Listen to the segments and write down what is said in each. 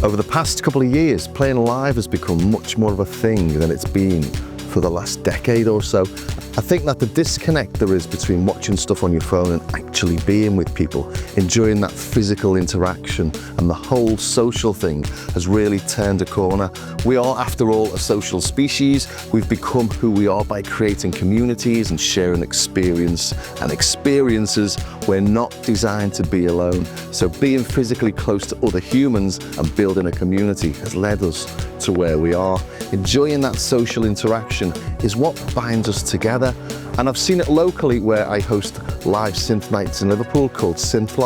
Over the past couple of years, playing live has become much more of a thing than it's been for the last decade or so. I think that the disconnect there is between watching stuff on your phone and actually being with people, enjoying that physical interaction, and the whole social thing has really turned a corner. We are, after all, a social species. We've become who we are by creating communities and sharing experience and experiences. We're not designed to be alone. So being physically close to other humans and building a community has led us to where we are. Enjoying that social interaction is what binds us together. And I've seen it locally where I host live synth nights in Liverpool called Synth.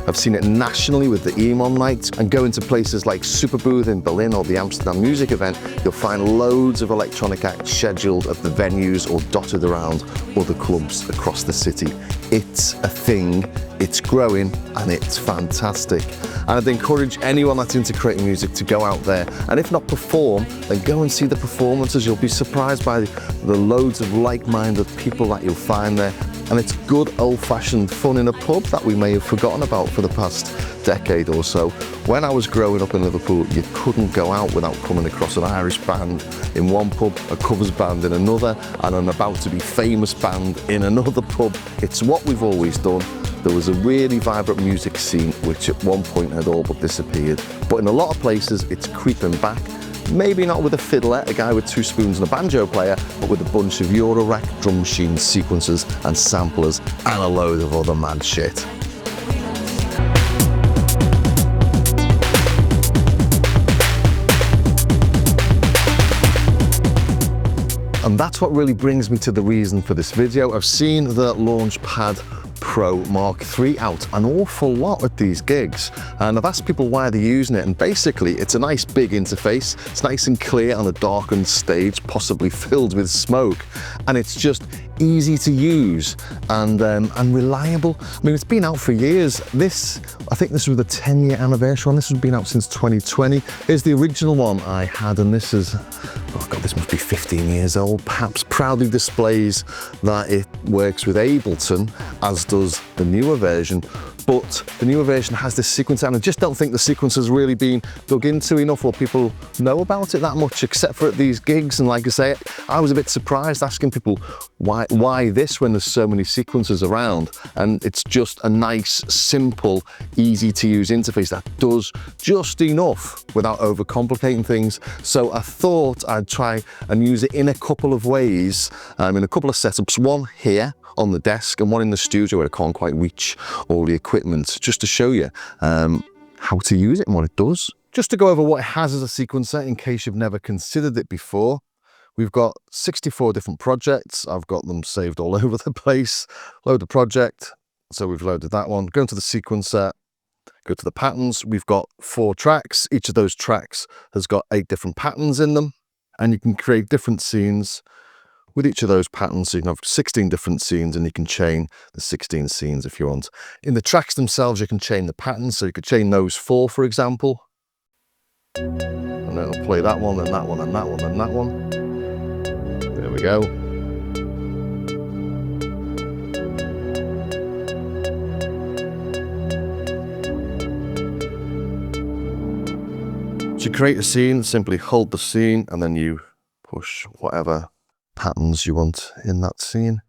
I've seen it nationally with the EMON nights, and going to places like Superbooth in Berlin or the Amsterdam Music Event, you'll find loads of electronic acts scheduled at the venues or dotted around other clubs across the city. It's a thing, it's growing, and it's fantastic. And I'd encourage anyone that's into creating music to go out there, and if not perform, then go and see the performances. You'll be surprised by the loads of like-minded people that you'll find there. And it's good old-fashioned fun in a pub that we may have forgotten about for the past decade or so. When I was growing up in Liverpool, you couldn't go out without coming across an Irish band in one pub, a covers band in another, and an about-to-be famous band in another pub. It's what we've always done. There was a really vibrant music scene which at one point had all but disappeared. But in a lot of places, it's creeping back. Maybe not with a fiddler, a guy with 2 spoons and a banjo player, but with a bunch of Eurorack drum machines, sequencers and samplers, and a load of other mad shit. And that's what really brings me to the reason for this video. I've seen the Launchpad Pro MK3 out an awful lot at these gigs, and I've asked people why they're using it, and basically it's a nice big interface. It's nice and clear on a darkened stage, possibly filled with smoke, and it's just easy to use and reliable. I mean, it's been out for years. I think this was the 10-year anniversary one. This has been out since 2020. Here's the original one I had, and this is, oh God, this must be 15 years old. Perhaps proudly displays that it works with Ableton, as does the newer version. But the newer version has this sequencer, and I just don't think the sequencer's really been dug into enough, or people know about it that much, except for at these gigs. And like I say, I was a bit surprised asking people why this when there's so many sequencers around. And it's just a nice, simple, easy to use interface that does just enough without overcomplicating things. So I thought I'd try and use it in a couple of ways, in a couple of setups. One here on the desk and one in the studio where I can't quite reach all the equipment, just to show you how to use it and what it does. Just to go over what it has as a sequencer in case you've never considered it before. We've got 64 different projects. I've got them saved all over the place. Load the project. So we've loaded that one. Go into the sequencer, go to the patterns. We've got 4 tracks. Each of those tracks has got 8 different patterns in them, and you can create different scenes with each of those patterns. So you can have 16 different scenes, and you can chain the 16 scenes if you want. In the tracks themselves, you can chain the patterns. So you could chain those 4, for example. And then it'll play that one, and that one, and that one, and that one. There we go. To create a scene, simply hold the scene, and then you push whatever patterns you want in that scene.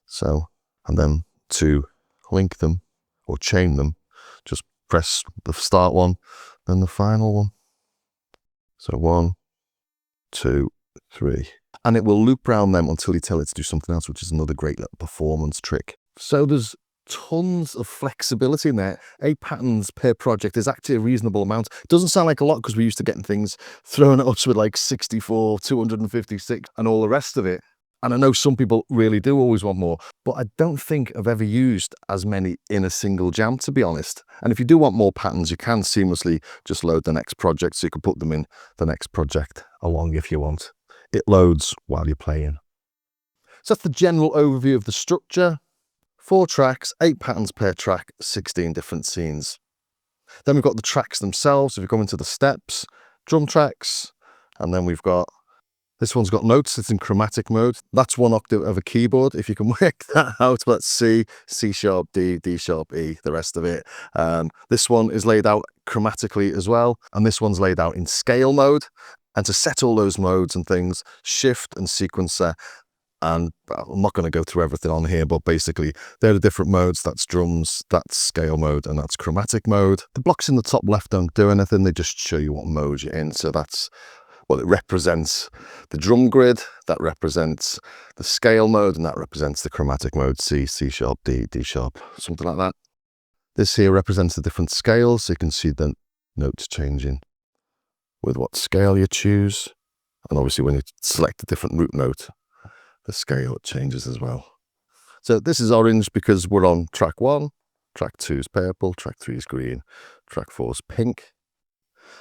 So, and then to link them or chain them, just press the start one, then the final one. So 1, 2, 3. And it will loop around them until you tell it to do something else, which is another great little performance trick. So there's tons of flexibility in there. 8 patterns per project is actually a reasonable amount. It doesn't sound like a lot because we're used to getting things thrown at us with like 64, 256 and all the rest of it. And I know some people really do always want more, but I don't think I've ever used as many in a single jam, to be honest. And if you do want more patterns, you can seamlessly just load the next project, so you can put them in the next project along if you want. It loads while you're playing. So that's the general overview of the structure. 4 tracks, 8 patterns per track, 16 different scenes. Then we've got the tracks themselves. If you come into the steps, drum tracks, and then we've got, this one's got notes. It's in chromatic mode. That's 1 octave of a keyboard. If you can work that out, let's C, C sharp, D, D sharp, E, the rest of it. This one is laid out chromatically as well. And this one's laid out in scale mode. And to set all those modes and things, shift and sequencer. And I'm not going to go through everything on here, but basically they're the different modes. That's drums, that's scale mode, and that's chromatic mode. The blocks in the top left don't do anything. They just show you what mode you're in. So that's, well, it represents the drum grid, that represents the scale mode, and that represents the chromatic mode, C, C sharp, D, D sharp, something like that. This here represents the different scales, so you can see the notes changing with what scale you choose. And obviously when you select a different root note, the scale changes as well. So this is orange because we're on track 1, track 2 is purple, track 3 is green, track 4 is pink.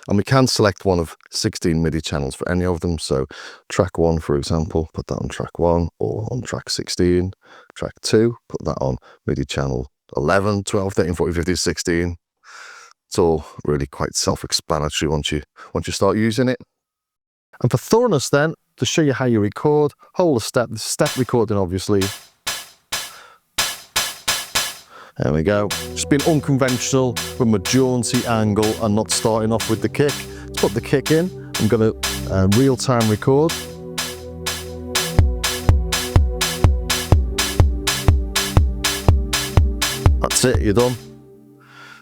And we can select one of 16 MIDI channels for any of them. So track 1, for example, put that on track 1, or on track 16. Track 2, put that on MIDI channel 11, 12, 13, 14, 15, 16. It's all really quite self-explanatory once you start using it. And for thoroughness then, to show you how you record, hold the step recording obviously. There we go. Just being unconventional with my jaunty angle and not starting off with the kick. Let's put the kick in. I'm going to real-time record. That's it, you're done.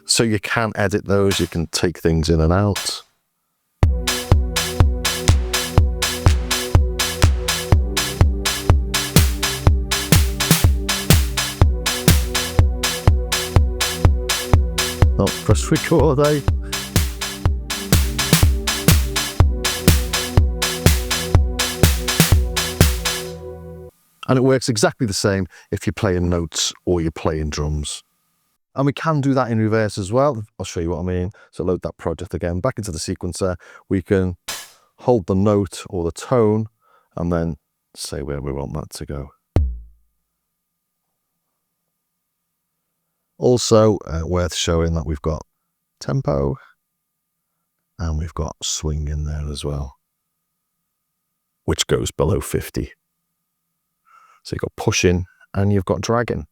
So you can edit those, you can take things in and out. Not press record, eh? And it works exactly the same if you're playing notes or you're playing drums. And we can do that in reverse as well. I'll show you what I mean. So load that project again, back into the sequencer. We can hold the note or the tone and then say where we want that to go. Also worth showing that we've got tempo and we've got swing in there as well, which goes below 50. So you've got pushing and you've got dragging.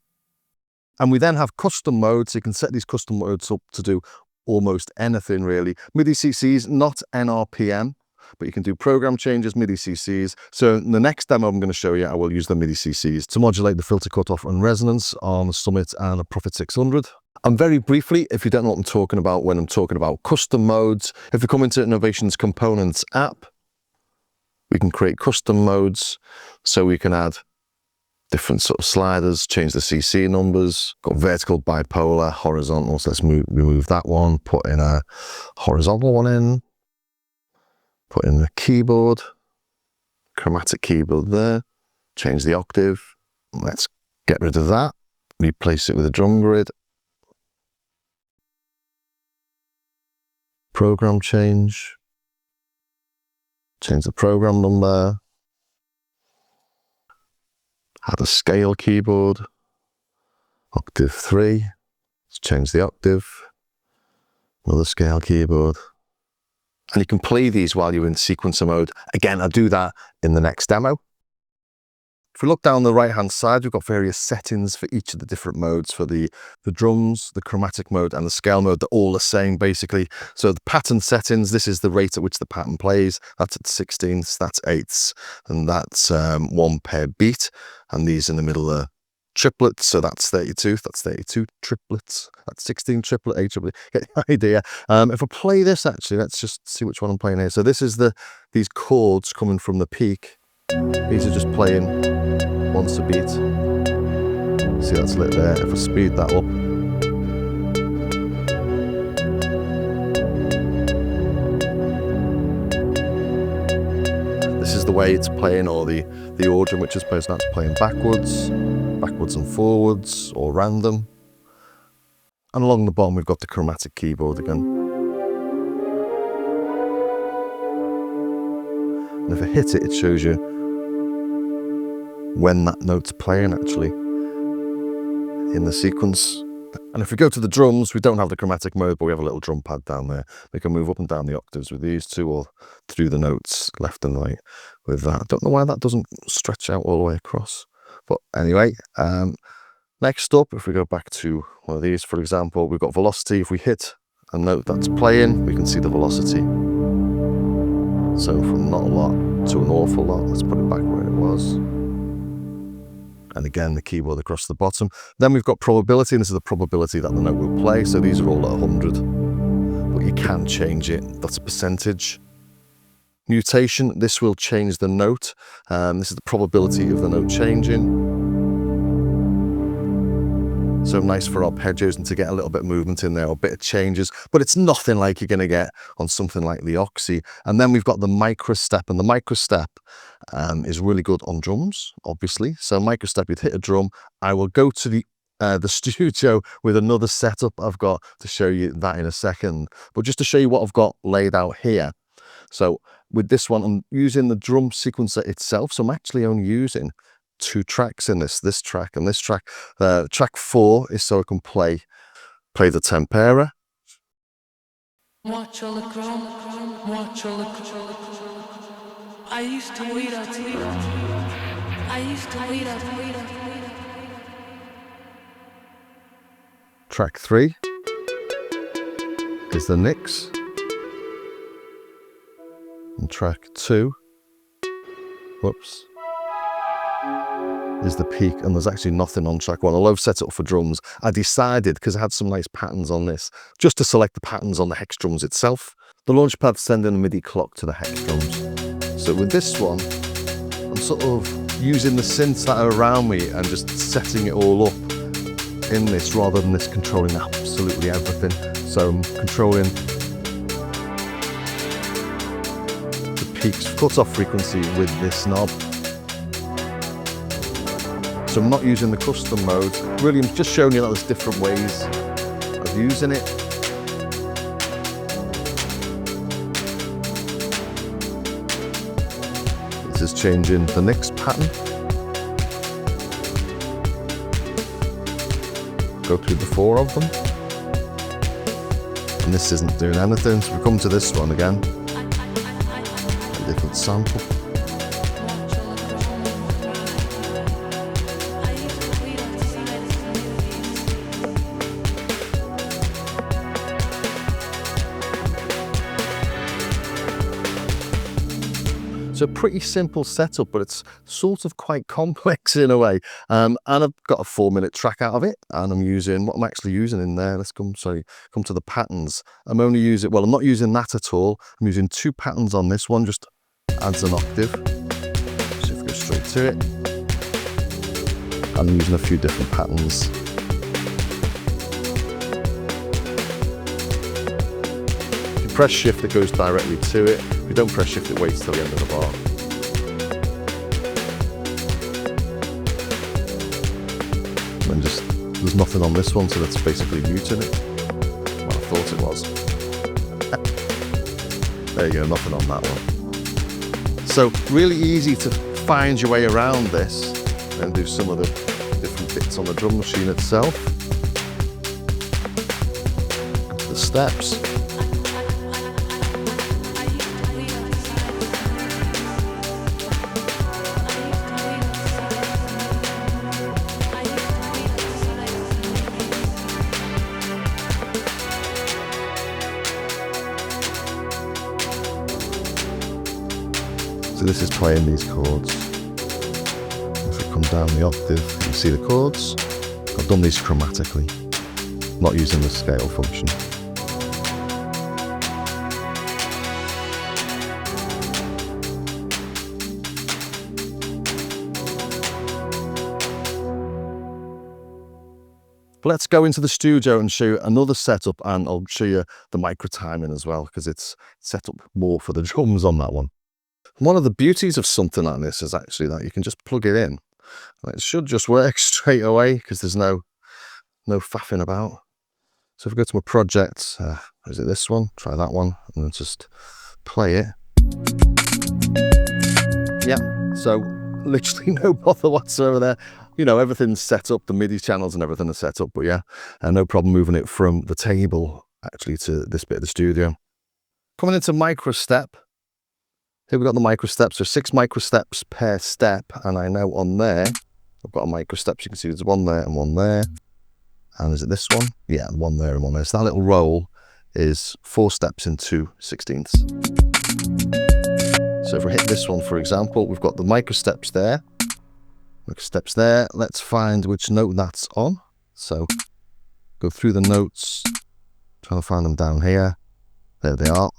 And we then have custom modes. So you can set these custom modes up to do almost anything really. MIDI CCs, not NRPM, but you can do program changes, MIDI CCs. So in the next demo I'm going to show you, I will use the MIDI CCs to modulate the filter cutoff and resonance on a Summit and a Prophet 600. And very briefly, if you don't know what I'm talking about when I'm talking about custom modes, if we come into Novation's Components app, we can create custom modes. So we can add different sort of sliders, change the CC numbers, got vertical, bipolar, horizontal. So let's remove that one, put in a horizontal one in, put in the keyboard, chromatic keyboard there, change the octave. Let's get rid of that, replace it with a drum grid. Program change the program number. Add a scale keyboard, octave 3, let's change the octave, another scale keyboard. And you can play these while you're in sequencer mode. Again, I'll do that in the next demo. If we look down the right-hand side, we've got various settings for each of the different modes. For the drums, the chromatic mode, and the scale mode, they're all the same, basically. So the pattern settings, this is the rate at which the pattern plays. That's at 16ths, that's 8ths, and that's 1 per beat. And these in the middle are triplets, so that's 32. That's 32 triplets. That's 16 triplet, 8 triplet. Get the idea. If I play this, actually, let's just see which one I'm playing here. So this is these chords coming from the peak. These are just playing once a beat. See, that's lit there. If I speed that up, this is the way it's playing, or the order in which it's playing. So that's playing backwards and forwards, or random. And along the bottom, we've got the chromatic keyboard again. And if I hit it, it shows you when that note's playing, actually, in the sequence. And if we go to the drums, we don't have the chromatic mode, but we have a little drum pad down there. We can move up and down the octaves with these two, or through the notes left and right with that. I don't know why that doesn't stretch out all the way across. But anyway, next up, if we go back to one of these, for example, we've got velocity. If we hit a note that's playing, we can see the velocity. So from not a lot to an awful lot. Let's put it back where it was. And again, the keyboard across the bottom. Then we've got probability, and this is the probability that the note will play. So these are all at 100, but you can change it. That's a percentage. Mutation, this will change the note. This is the probability of the note changing. So nice for arpeggios and to get a little bit of movement in there, or a bit of changes, but it's nothing like you're going to get on something like the Oxy. And then we've got the microstep, and the microstep is really good on drums, obviously. So microstep, you'd hit a drum. I will go to the studio with another setup I've got to show you that in a second. But just to show you what I've got laid out here. So with this one, I'm using the drum sequencer itself. So I'm actually only using 2 tracks in this track and this track. Track 4 is so I can play the tempera. Track 3 is the Nicks, and track 2, whoops, is the peak, and there's actually nothing on track 1. Although I've set it up for drums, I decided, because I had some nice patterns on this, just to select the patterns on the hex drums itself. The Launchpad sending a MIDI clock to the hex drums. So with this one, I'm sort of using the synths that are around me and just setting it all up in this, rather than this controlling absolutely everything. So I'm controlling the peaks, cut-off frequency with this knob. So I'm not using the custom mode. Really, I'm just showing you that there's different ways of using it. This is changing the Nicks pattern. Go through the 4 of them. And this isn't doing anything. So we come to this one again. A different sample. So pretty simple setup, but it's sort of quite complex in a way. And I've got a 4-minute track out of it, and I'm using what I'm actually using in there. Let's come to the patterns. I'm only using, well, I'm not using that at all. I'm using 2 patterns on this one, just adds an octave. So if we go straight to it, I'm using a few different patterns. If you press shift, it goes directly to it. If you don't press shift, it waits till the end of the bar. And then there's nothing on this one, so that's basically muting it. Well, I thought it was. There you go, nothing on that one. So really easy to find your way around this and do some of the different bits on the drum machine itself. The steps. So this is playing these chords. If we come down the octave, you can see the chords. I've done these chromatically, not using the scale function. But let's go into the studio and show you another setup, and I'll show you the micro timing as well, because it's set up more for the drums on that one. One of the beauties of something like this is actually that you can just plug it in. And it should just work straight away, because there's no faffing about. So if we go to my project, is it this one? Try that one, and then just play it. Yeah, so literally no bother whatsoever there. you know, everything's set up, the MIDI channels and everything are set up, but yeah, no problem moving it from the table actually to this bit of the studio. Coming into micro step, here we've got the micro steps. So 6 micro steps per step, and I know on there, I've got a micro steps. You can see there's one there and one there. And is it this one? Yeah, one there and one there. So that little roll is 4 steps in 2/16. So if we hit this one, for example, we've got the micro steps there. Micro steps there. Let's find which note that's on. So go through the notes, trying to find them down here. There they are.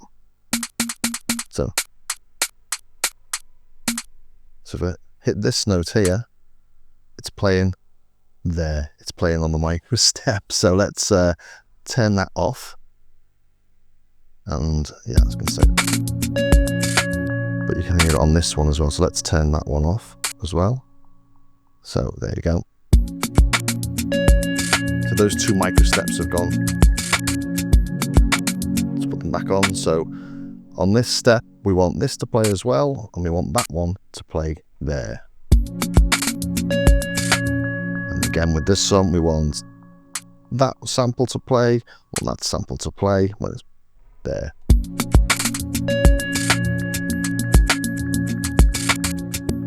So if I hit this note here, it's playing there. It's playing on the micro step. So let's turn that off. And yeah, I was going to say, but you can hear it on this one as well. So let's turn that one off as well. So there you go. So those 2 micro steps have gone. Let's put them back on. So on this step, we want this to play as well, and we want that one to play there. And again, with this one, we want that sample to play, or that sample to play, well, it's there.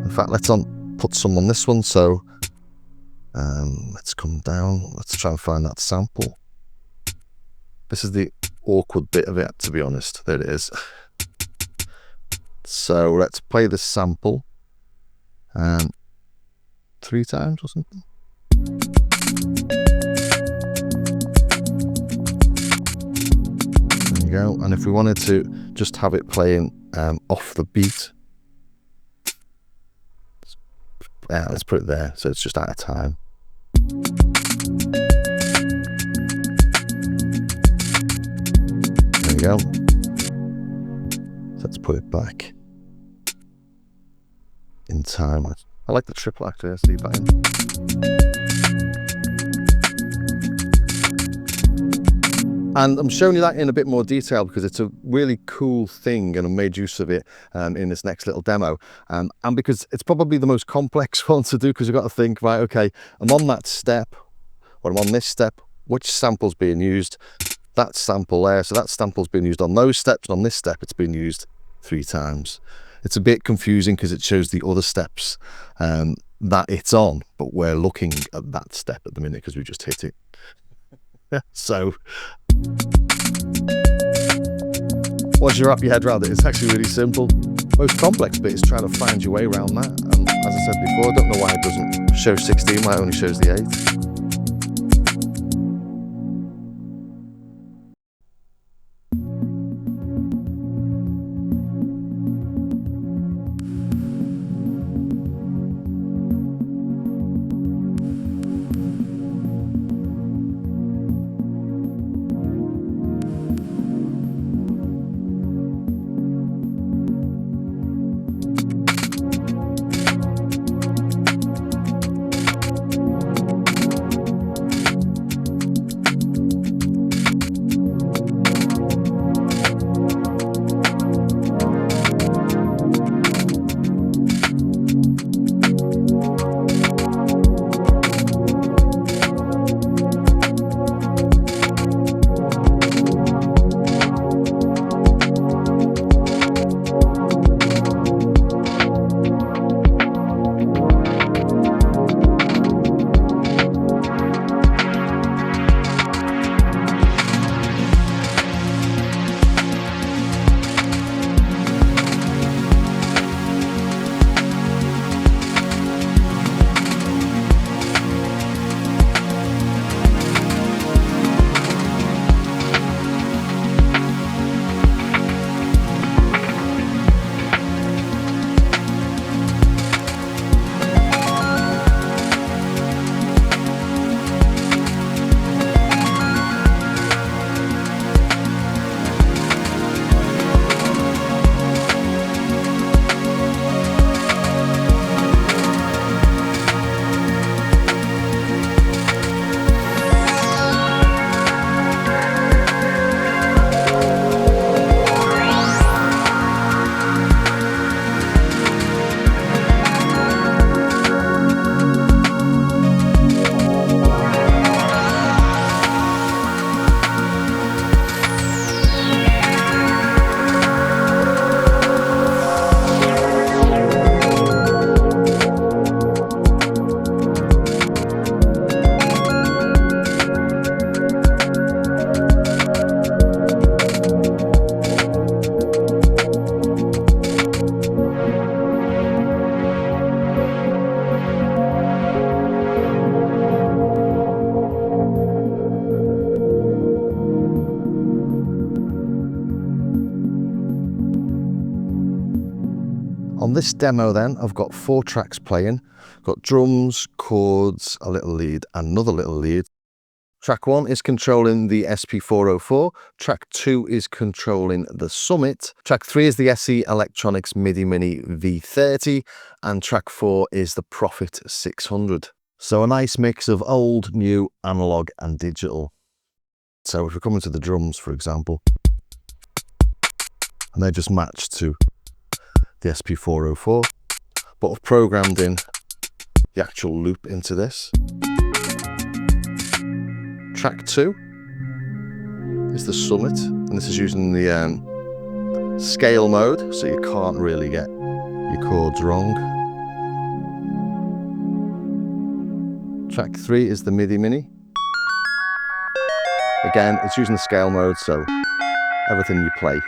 In fact, let's put some on this one. So let's come down. Let's try and find that sample. This is the awkward bit of it, to be honest. There it is. So let's play this sample 3 times or something. There you go. And if we wanted to just have it playing off the beat, yeah, let's put it there. So it's just out of time. There you go. Let's put it back in time. I like the triple actually. Let's leave that in. And I'm showing you that in a bit more detail because it's a really cool thing and I made use of it in this next little demo. And because it's probably the most complex one to do, because you've got to think, right, okay, I'm on that step, or I'm on this step, which sample's being used? That sample there, so that sample's being used on those steps, and on this step it's been used 3 times. It's a bit confusing because it shows the other steps that it's on, but we're looking at that step at the minute because we just hit it. So once you wrap your head around it, it's actually really simple. Most complex bit is trying to find your way around that. And as I said before, I don't know why it doesn't show 16, why it only shows the 8. On this demo then, I've got 4 tracks playing. Got drums, chords, a little lead, and another little lead. Track 1 is controlling the SP404. Track 2 is controlling the Summit. Track 3 is the SE Electronics MIDI Mini V30. And track 4 is the Prophet 600. So a nice mix of old, new, analog, and digital. So if we come into the drums, for example, and they just match to the SP404, but I've programmed in the actual loop into this. Track 2 is the Summit, and this is using the scale mode, so you can't really get your chords wrong. Track 3 is the MIDI Mini. Again, it's using the scale mode, so everything you play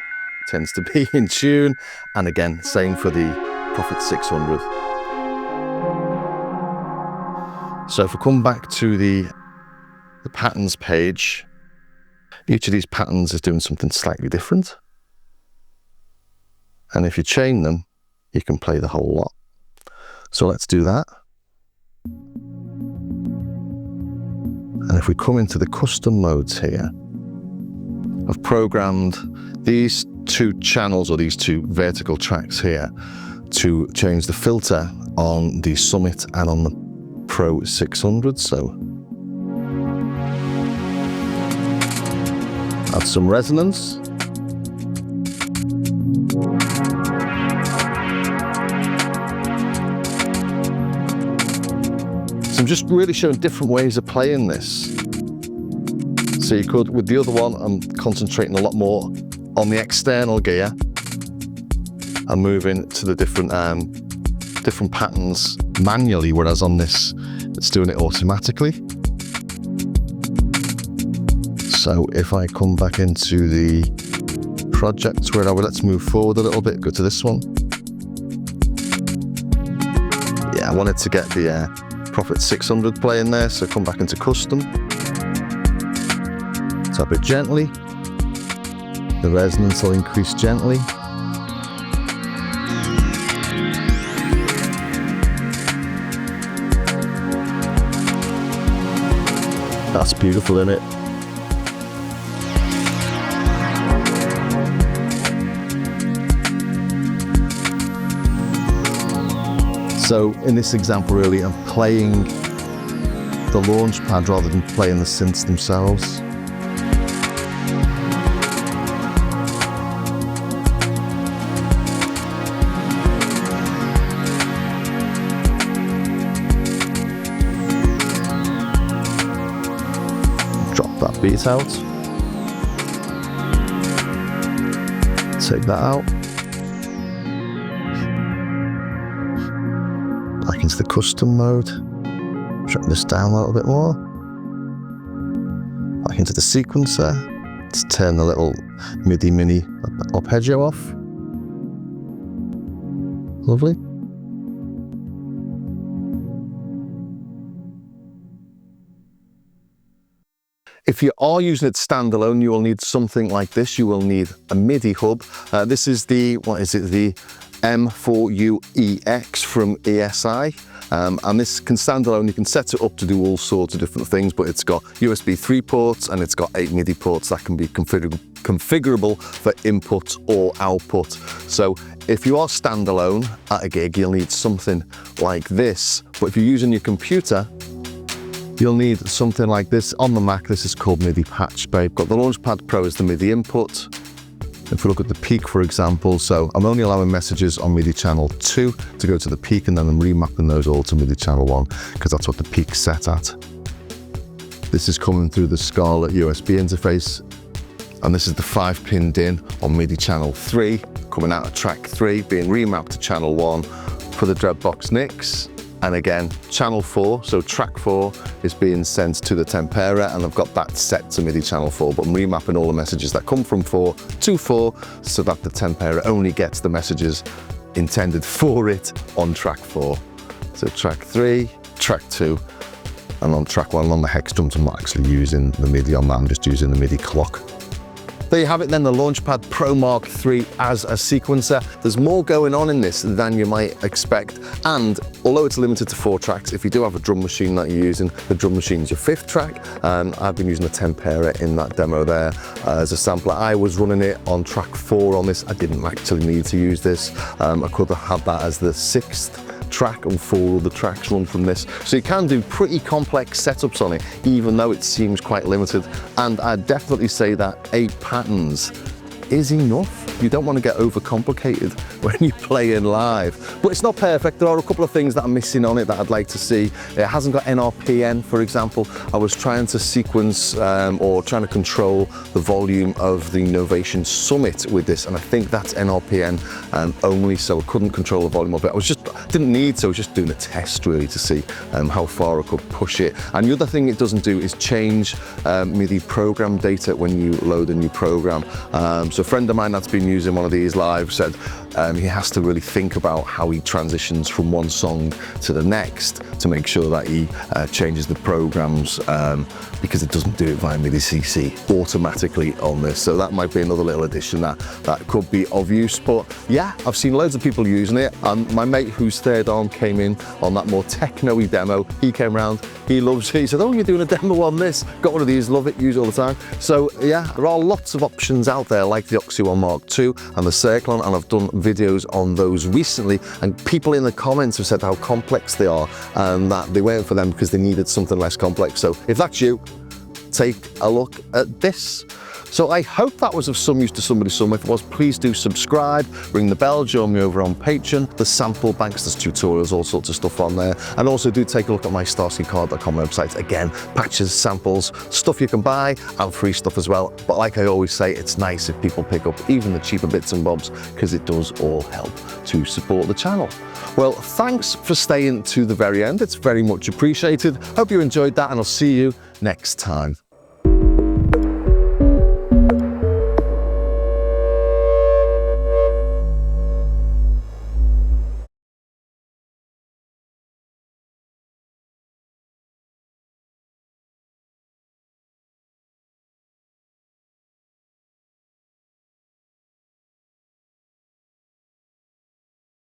tends to be in tune. And again, same for the Prophet 600. So if we come back to the patterns page, each of these patterns is doing something slightly different. And if you chain them, you can play the whole lot. So let's do that. And if we come into the custom modes here, I've programmed these 2 channels, or these 2 vertical tracks here, to change the filter on the Summit and on the Pro 600. So add some resonance. So I'm just really showing different ways of playing this. So you could, with the other one, I'm concentrating a lot more on the external gear and moving to the different patterns manually, whereas on this, it's doing it automatically. So if I come back into the project where let's move forward a little bit, go to this one. Yeah, I wanted to get the Prophet 600 playing there, so come back into custom. Tap it gently. The resonance will increase gently. That's beautiful, isn't it? So in this example, really, I'm playing the Launchpad rather than playing the synths themselves. Drop that beat out. Take that out. Back into the custom mode. Drop this down a little bit more. Back into the sequencer. Let's turn the little MIDI Mini arpeggio off. Lovely. If you are using it standalone, you will need something like this. You will need a MIDI hub. This is the, the M4U-EX from ESI. And this can stand alone. You can set it up to do all sorts of different things, but it's got USB 3 ports and it's got 8 MIDI ports that can be configurable for input or output. So if you are standalone at a gig, you'll need something like this. But if you're using your computer, you'll need something like this. On the Mac, this is called MIDI Patch Bay. Got the Launchpad Pro as the MIDI input. If we look at the peak, for example, so I'm only allowing messages on MIDI channel 2 to go to the peak, and then I'm remapping those all to MIDI channel 1 because that's what the peak's set at. This is coming through the Scarlett USB interface, and this is the 5-pin DIN on MIDI channel 3, coming out of track 3, being remapped to channel 1 for the Groovebox Nicks. And again, channel 4, so track 4 is being sent to the Tempera, and I've got that set to MIDI channel 4, but I'm remapping all the messages that come from 4 to 4 so that the Tempera only gets the messages intended for it on track 4. So track 3, track 2, and on track 1, on the hex drums, I'm not actually using the MIDI on that, I'm just using the MIDI clock. There you have it then, the Launchpad Pro MK3 as a sequencer. There's more going on in this than you might expect, and although it's limited to 4 tracks, if you do have a drum machine that you're using, the drum machine's your 5th track, and I've been using a tempera in that demo there as a sampler. I was running it on track 4 on this. I didn't actually need to use this. I could have had that as the 6th track, and 4 other tracks run from this. So you can do pretty complex setups on it, even though it seems quite limited. And I'd definitely say that 8 patterns is enough. You don't want to get overcomplicated when you're playing live. But it's not perfect. There are a couple of things that are missing on it that I'd like to see. It hasn't got NRPN, for example. I was trying to sequence or trying to control the volume of the Novation Summit with this, and I think that's NRPN only, so I couldn't control the volume of it. Didn't need to, I was just doing a test really to see how far I could push it. And the other thing it doesn't do is change MIDI program data when you load a new program. So a friend of mine that's been using one of these live said he has to really think about how he transitions from one song to the next to make sure that he changes the programs, because it doesn't do it via MIDI CC automatically on this. So that might be another little addition that could be of use. But yeah, I've seen loads of people using it, and my mate whose third arm came in on that more techno-y demo, he came round, he loves it. He said, oh, you're doing a demo on this? Got one of these, love it, use it all the time. So yeah, there are lots of options out there like the Oxy One Mark II and the Circlone, and I've done videos on those recently, and people in the comments have said how complex they are and that they weren't for them because they needed something less complex. So if that's you, take a look at this. So I hope that was of some use to somebody somewhere. If it was, please do subscribe, ring the bell, join me over on Patreon. The sample banks, there's tutorials, all sorts of stuff on there. And also do take a look at my starskycard.com website. Again, patches, samples, stuff you can buy, and free stuff as well. But like I always say, it's nice if people pick up even the cheaper bits and bobs, because it does all help to support the channel. Well, thanks for staying to the very end. It's very much appreciated. Hope you enjoyed that, and I'll see you next time.